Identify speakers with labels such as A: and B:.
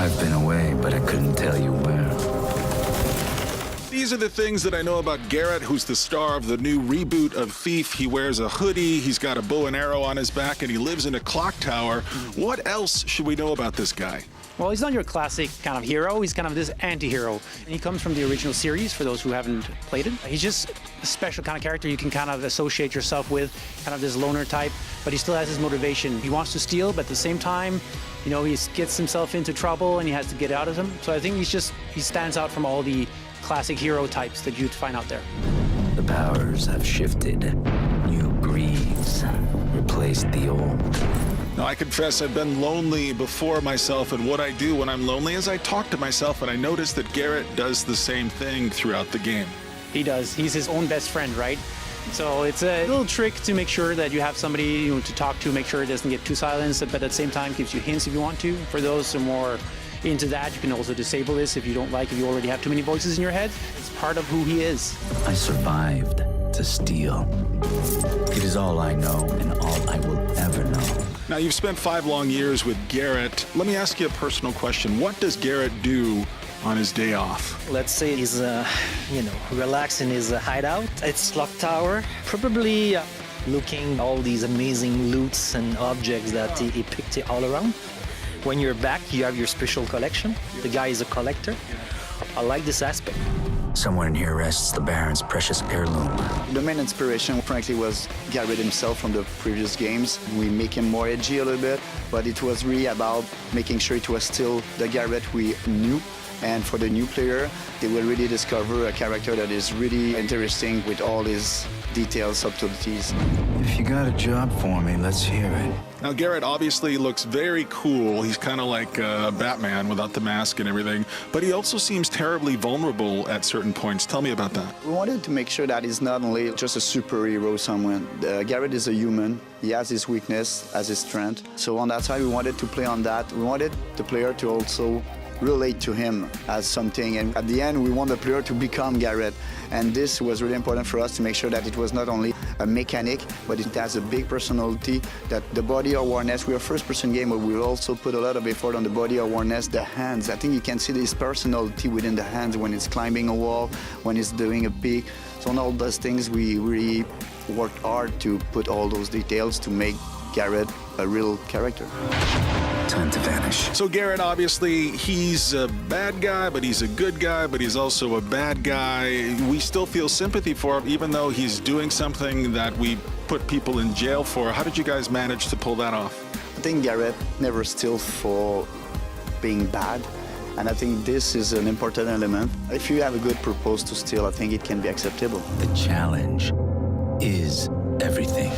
A: I've been away, but I couldn't tell you where.
B: These are the things that I know about Garrett, who's the star of the new reboot of Thief. He wears a hoodie, he's got a bow and arrow on his back, and he lives in a clock tower. What else should we know about this guy?
C: Well, he's not your classic kind of hero. He's kind of this anti-hero. He comes from the original series, for those who haven't played it. He's just a special kind of character you can kind of associate yourself with, kind of this loner type, but he still has his motivation. He wants to steal, but at the same time, you know, he gets himself into trouble and he has to get out of them. So I think he stands out from all the classic hero types that you'd find out there.
A: The powers have shifted. New breeds replaced the old.
B: Now, I confess I've been lonely before myself, and what I do when I'm lonely is I talk to myself, and I notice that Garrett does the same thing throughout the game.
C: He does. He's his own best friend, right? So it's a little trick to make sure that you have somebody to talk to, make sure it doesn't get too silenced, but at the same time gives you hints if you want to. For those who are more into that, you can also disable this if you don't like, if you already have too many voices in your head. It's part of who he is.
A: I survived to steal. It is all I know and all I will ever know.
B: Now, you've spent 5 long years with Garrett. Let me ask you a personal question. What does Garrett do on his day off?
D: Let's say he's, relaxed in his hideout. It's clock tower. Probably looking all these amazing loots and objects that he picked all around. When you're back, you have your special collection. The guy is a collector. I like this aspect.
A: Somewhere in here rests the Baron's precious heirloom.
E: The main inspiration, frankly, was Garrett himself from the previous games. We make him more edgy a little bit, but it was really about making sure it was still the Garrett we knew. And for the new player, they will really discover a character that is really interesting with all his details, subtleties.
A: If you got a job for me, let's hear it.
B: Now, Garrett obviously looks very cool. He's kind of like Batman without the mask and everything, but he also seems terribly vulnerable at certain points. Tell me about that.
E: We wanted to make sure that he's not only just a superhero someone. Garrett is a human. He has his weakness, has his strength. So on that side, we wanted to play on that. We wanted the player to also relate to him as something, and at the end we want the player to become Garrett, and this was really important for us to make sure that it was not only a mechanic, but it has a big personality, that the body awareness, we're a first-person game, but we'll also put a lot of effort on the body awareness, the hands. I think you can see this personality within the hands when it's climbing a wall, when it's doing a peek. So on all those things we really worked hard to put all those details to make Garrett a real character.
A: Time to vanish.
B: So Garrett, obviously, he's a bad guy, but he's a good guy, but he's also a bad guy. We still feel sympathy for him, even though he's doing something that we put people in jail for. How did you guys manage to pull that off?
E: I think Garrett never steals for being bad, and I think this is an important element. If you have a good purpose to steal, I think it can be acceptable.
A: The challenge is everything.